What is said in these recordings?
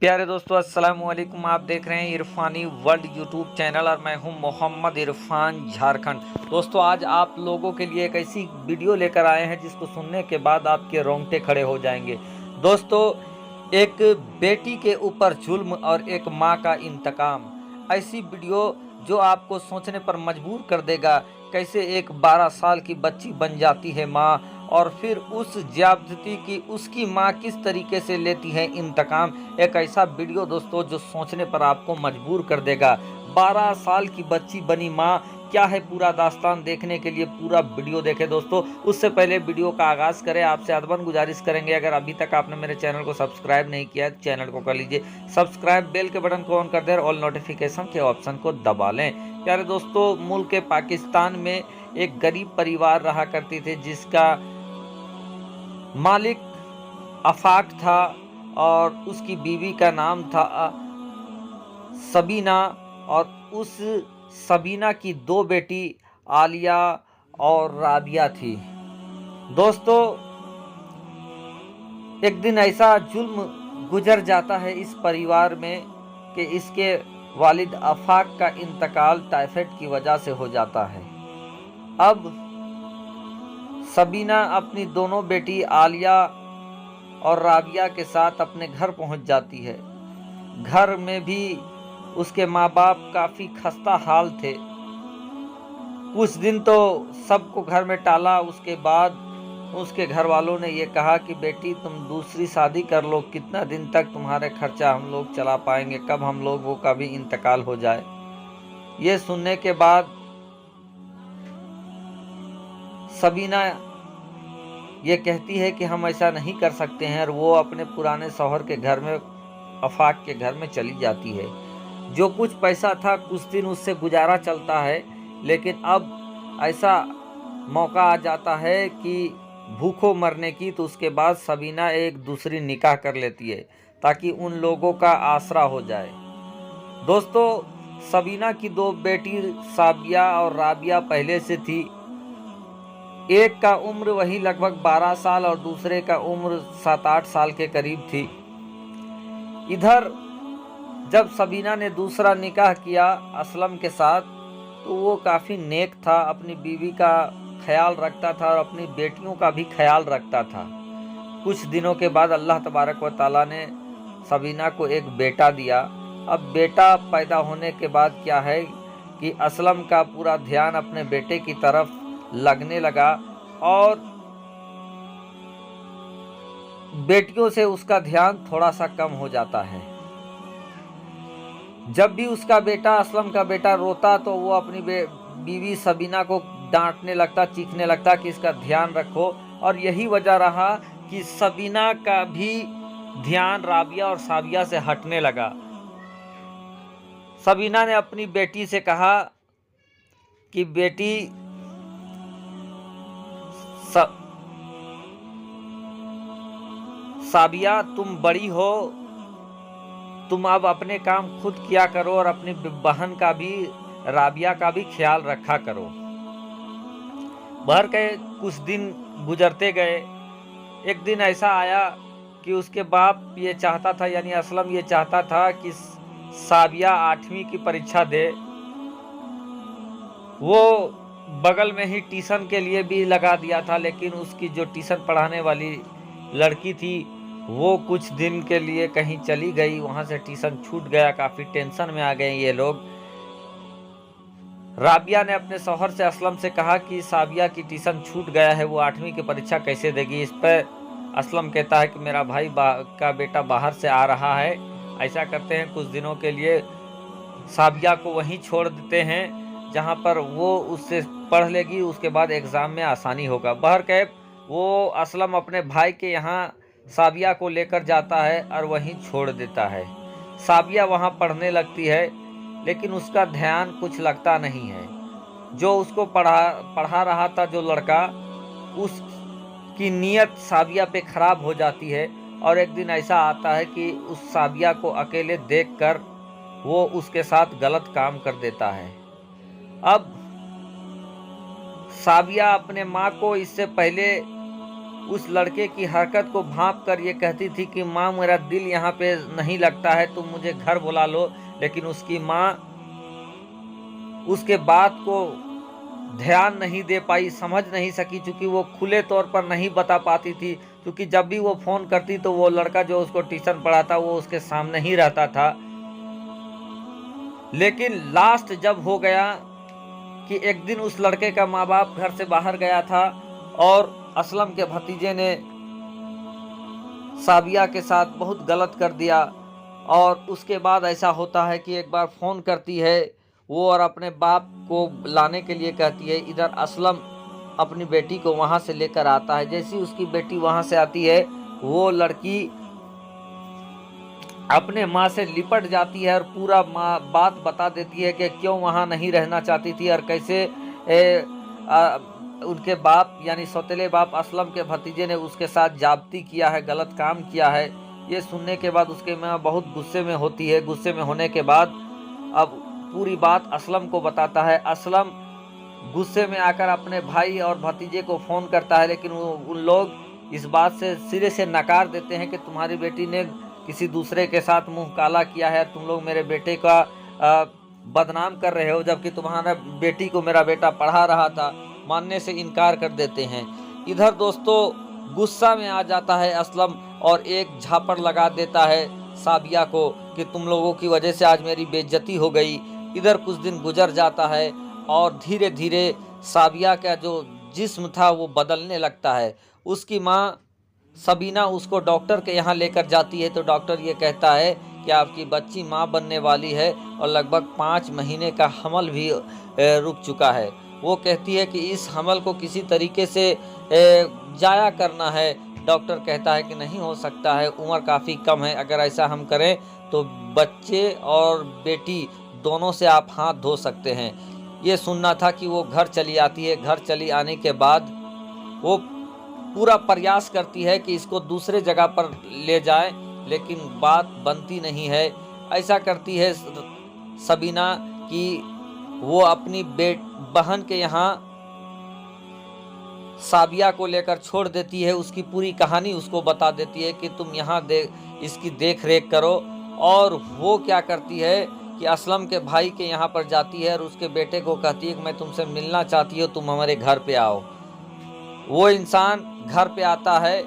प्यारे दोस्तों, अस्सलाम वालेकुम। आप देख रहे हैं इरफानी वर्ल्ड यूट्यूब चैनल और मैं हूं मोहम्मद इरफान झारखंड। दोस्तों, आज आप लोगों के लिए एक ऐसी वीडियो लेकर आए हैं जिसको सुनने के बाद आपके रोंगटे खड़े हो जाएंगे। दोस्तों, एक बेटी के ऊपर जुल्म और एक मां का इंतकाम, ऐसी वीडियो जो आपको सोचने पर मजबूर कर देगा। कैसे एक 12 साल की बच्ची बन जाती है मां, और फिर उस ज्यादती की उसकी मां किस तरीके से लेती है इंतकाम। एक ऐसा वीडियो दोस्तों जो सोचने पर आपको मजबूर कर देगा। 12 साल की बच्ची बनी मां, क्या है पूरा दास्तान। देखने के लिए पूरा वीडियो देखें दोस्तों। उससे पहले वीडियो का आगाज करें, आपसे अदबन गुजारिश करेंगे, अगर अभी तक आपने मेरे चैनल को सब्सक्राइब नहीं किया तो चैनल को कर लीजिए सब्सक्राइब, बेल के बटन को ऑन कर दें और ऑल नोटिफिकेशन के ऑप्शन को दबा लें। प्यारे दोस्तों, मुल्क पाकिस्तान में एक गरीब परिवार रहा करती थी जिसका मालिक आफाक था और उसकी बीवी का नाम था सबीना। और उस सबीना की 2 बेटी आलिया और राबिया थी। दोस्तों, एक दिन ऐसा जुल्म गुजर जाता है इस परिवार में कि इसके वालिद आफाक का इंतकाल टाइफाइड की वजह से हो जाता है। अब सबीना अपनी दोनों बेटी आलिया और राबिया के साथ अपने घर पहुंच जाती है। घर में भी उसके माँ बाप काफ़ी खस्ता हाल थे। कुछ दिन तो सबको घर में टाला, उसके बाद उसके घर वालों ने ये कहा कि बेटी तुम दूसरी शादी कर लो, कितना दिन तक तुम्हारे खर्चा हम लोग चला पाएंगे, कब हम लोगों का भी इंतकाल हो जाए। ये सुनने के बाद सबीना ये कहती है कि हम ऐसा नहीं कर सकते हैं, और वो अपने पुराने शौहर के घर में, आफाक के घर में चली जाती है। जो कुछ पैसा था कुछ दिन उससे गुजारा चलता है, लेकिन अब ऐसा मौका आ जाता है कि भूखों मरने की। तो उसके बाद सबीना एक दूसरी निकाह कर लेती है ताकि उन लोगों का आसरा हो जाए। दोस्तों, सबीना की 2 बेटी साबिया और राबिया पहले से थी। एक का उम्र वही लगभग 12 साल और दूसरे का उम्र 7-8 साल के करीब थी। इधर जब सबीना ने दूसरा निकाह किया असलम के साथ, तो वो काफ़ी नेक था, अपनी बीवी का ख्याल रखता था और अपनी बेटियों का भी ख्याल रखता था। कुछ दिनों के बाद अल्लाह तबारक व तआला ने सबीना को एक बेटा दिया। अब बेटा पैदा होने के बाद क्या है कि असलम का पूरा ध्यान अपने बेटे की तरफ लगने लगा और बेटियों से उसका ध्यान थोड़ा सा कम हो जाता है। जब भी उसका बेटा, असलम का बेटा रोता तो वो अपनी बीवी सबीना को डांटने लगता, चीखने लगता कि इसका ध्यान रखो। और यही वजह रहा कि सबीना का भी ध्यान राबिया और साबिया से हटने लगा। सबीना ने अपनी बेटी से कहा कि बेटी साबिया, तुम बड़ी हो, तुम अब अपने काम खुद किया करो और अपनी बहन का भी, राबिया का भी ख्याल रखा करो। भर के कुछ दिन गुजरते गए। एक दिन ऐसा आया कि उसके बाप ये चाहता था, यानी असलम ये चाहता था कि साबिया 8वीं की परीक्षा दे। वो बगल में ही ट्यूशन के लिए भी लगा दिया था, लेकिन उसकी जो ट्यूशन पढ़ाने वाली लड़की थी वो कुछ दिन के लिए कहीं चली गई, वहां से ट्यूशन छूट गया। काफ़ी टेंशन में आ गए ये लोग। राबिया ने अपने शौहर से, असलम से कहा कि साबिया की ट्यूशन छूट गया है, वो 8वीं की परीक्षा कैसे देगी। इस पर असलम कहता है कि मेरा भाई का बेटा बाहर से आ रहा है, ऐसा करते हैं कुछ दिनों के लिए साबिया को वहीं छोड़ देते हैं जहां पर वो उससे पढ़ लेगी, उसके बाद एग्ज़ाम में आसानी होगा। बहरकैफ वो असलम अपने भाई के यहाँ साबिया को लेकर जाता है और वहीं छोड़ देता है। साबिया वहाँ पढ़ने लगती है, लेकिन उसका ध्यान कुछ लगता नहीं है। जो उसको पढ़ा रहा था जो लड़का, उसकी नीयत साबिया पे ख़राब हो जाती है। और एक दिन ऐसा आता है कि उस साबिया को अकेले देखकर वो उसके साथ गलत काम कर देता है। अब साबिया अपने माँ को इससे पहले उस लड़के की हरकत को भांप कर ये कहती थी कि माँ मेरा दिल यहाँ पे नहीं लगता है, तुम मुझे घर बुला लो। लेकिन उसकी माँ उसके बात को ध्यान नहीं दे पाई, समझ नहीं सकी, क्योंकि वो खुले तौर पर नहीं बता पाती थी। क्योंकि जब भी वो फ़ोन करती तो वो लड़का जो उसको ट्यूशन पढ़ाता वो उसके सामने ही रहता था। लेकिन लास्ट जब हो गया कि एक दिन उस लड़के का माँ बाप घर से बाहर गया था और असलम के भतीजे ने साबिया के साथ बहुत गलत कर दिया। और उसके बाद ऐसा होता है कि एक बार फ़ोन करती है वो और अपने बाप को लाने के लिए कहती है। इधर असलम अपनी बेटी को वहाँ से लेकर आता है। जैसी उसकी बेटी वहाँ से आती है वो लड़की अपने माँ से लिपट जाती है और पूरा बात बता देती है कि क्यों वहाँ नहीं रहना चाहती थी और कैसे उनके बाप यानी सौतेले बाप असलम के भतीजे ने उसके साथ जाब्ती किया है, गलत काम किया है। ये सुनने के बाद उसके माँ बहुत गुस्से में होती है। गुस्से में होने के बाद अब पूरी बात असलम को बताता है। असलम गुस्से में आकर अपने भाई और भतीजे को फ़ोन करता है, लेकिन उन लोग इस बात से सिरे से नकार देते हैं कि तुम्हारी बेटी ने किसी दूसरे के साथ मुंह काला किया है, तुम लोग मेरे बेटे का बदनाम कर रहे हो, जबकि तुम्हारा बेटी को मेरा बेटा पढ़ा रहा था। मानने से इनकार कर देते हैं। इधर दोस्तों गुस्सा में आ जाता है असलम और एक झापड़ लगा देता है साबिया को कि तुम लोगों की वजह से आज मेरी बेइज्जती हो गई। इधर कुछ दिन गुजर जाता है और धीरे धीरे साबिया का जो जिस्म था वो बदलने लगता है। उसकी माँ सबीना उसको डॉक्टर के यहाँ लेकर जाती है तो डॉक्टर ये कहता है कि आपकी बच्ची माँ बनने वाली है और लगभग 5 महीने का हमल भी रुक चुका है। वो कहती है कि इस हमल को किसी तरीके से जाया करना है। डॉक्टर कहता है कि नहीं हो सकता है, उम्र काफ़ी कम है, अगर ऐसा हम करें तो बच्चे और बेटी दोनों से आप हाथ धो सकते हैं। ये सुनना था कि वो घर चली आती है। घर चली आने के बाद वो पूरा प्रयास करती है कि इसको दूसरे जगह पर ले जाए, लेकिन बात बनती नहीं है। ऐसा करती है सबीना कि वो अपनी बहन के यहाँ साबिया को लेकर छोड़ देती है। उसकी पूरी कहानी उसको बता देती है कि तुम यहाँ इसकी देख रेख करो। और वो क्या करती है कि असलम के भाई के यहाँ पर जाती है और उसके बेटे को कहती है कि मैं तुमसे मिलना चाहती हूँ, तुम हमारे घर पे आओ। वो इंसान घर पे आता है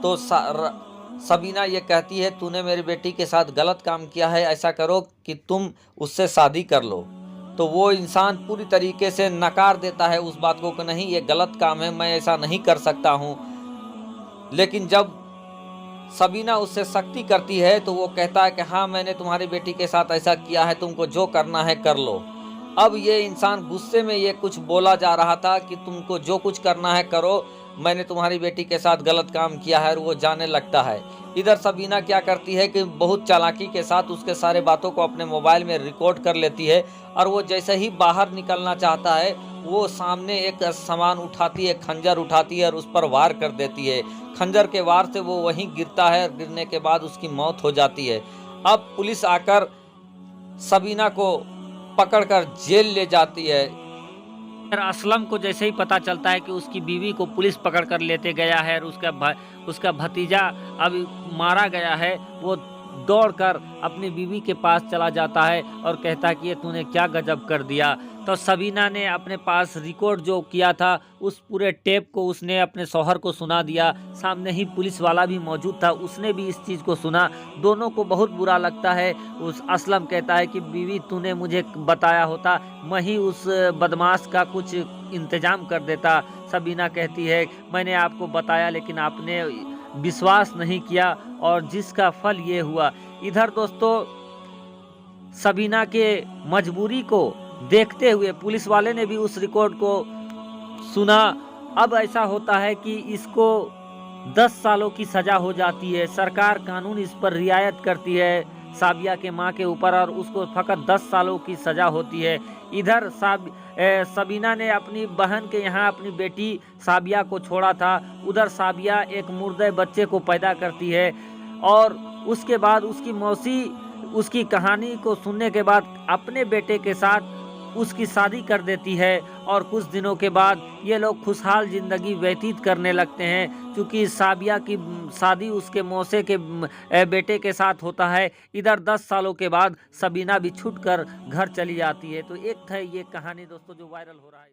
तो सबीना ये कहती है तूने मेरी बेटी के साथ गलत काम किया है, ऐसा करो कि तुम उससे शादी कर लो। तो वो इंसान पूरी तरीके से नकार देता है उस बात को कि नहीं ये गलत काम है, मैं ऐसा नहीं कर सकता हूँ। लेकिन जब सबीना उससे सख्ती करती है तो वो कहता है कि हाँ मैंने तुम्हारी बेटी के साथ ऐसा किया है, तुमको जो करना है कर लो। अब ये इंसान गुस्से में ये कुछ बोला जा रहा था कि तुमको जो कुछ करना है करो, मैंने तुम्हारी बेटी के साथ गलत काम किया है, और वो जाने लगता है। इधर सबीना क्या करती है कि बहुत चालाकी के साथ उसके सारे बातों को अपने मोबाइल में रिकॉर्ड कर लेती है और वो जैसे ही बाहर निकलना चाहता है वो सामने एक सामान उठाती है, खंजर उठाती है और उस पर वार कर देती है। खंजर के वार से वो वहीं गिरता है और गिरने के बाद उसकी मौत हो जाती है। अब पुलिस आकर सबीना को पकड़कर जेल ले जाती है। असलम को जैसे ही पता चलता है कि उसकी बीवी को पुलिस पकड़ कर लेते गया है और उसका भतीजा अब मारा गया है, वो दौड़कर अपनी बीवी के पास चला जाता है और कहता है कि ये तूने क्या गजब कर दिया। तो सबीना ने अपने पास रिकॉर्ड जो किया था उस पूरे टेप को उसने अपने शौहर को सुना दिया। सामने ही पुलिस वाला भी मौजूद था, उसने भी इस चीज़ को सुना। दोनों को बहुत बुरा लगता है। उस असलम कहता है कि बीवी तूने मुझे बताया होता, मैं ही उस बदमाश का कुछ इंतजाम कर देता। सबीना कहती है मैंने आपको बताया लेकिन आपने विश्वास नहीं किया और जिसका फल ये हुआ। इधर दोस्तों सबीना के मजबूरी को देखते हुए पुलिस वाले ने भी उस रिकॉर्ड को सुना। अब ऐसा होता है कि इसको 10 सालों की सज़ा हो जाती है। सरकार कानून इस पर रियायत करती है साबिया के मां के ऊपर और उसको फकत 10 सालों की सज़ा होती है। इधर सबीना ने अपनी बहन के यहाँ अपनी बेटी साबिया को छोड़ा था। उधर साबिया एक मुर्दे बच्चे को पैदा करती है और उसके बाद उसकी मौसी उसकी कहानी को सुनने के बाद अपने बेटे के साथ उसकी शादी कर देती है और कुछ दिनों के बाद ये लोग खुशहाल ज़िंदगी व्यतीत करने लगते हैं। क्योंकि साबिया की शादी उसके मौसे के बेटे के साथ होता है। इधर 10 सालों के बाद सबीना भी छूट कर घर चली जाती है। तो एक है ये कहानी दोस्तों जो वायरल हो रहा है।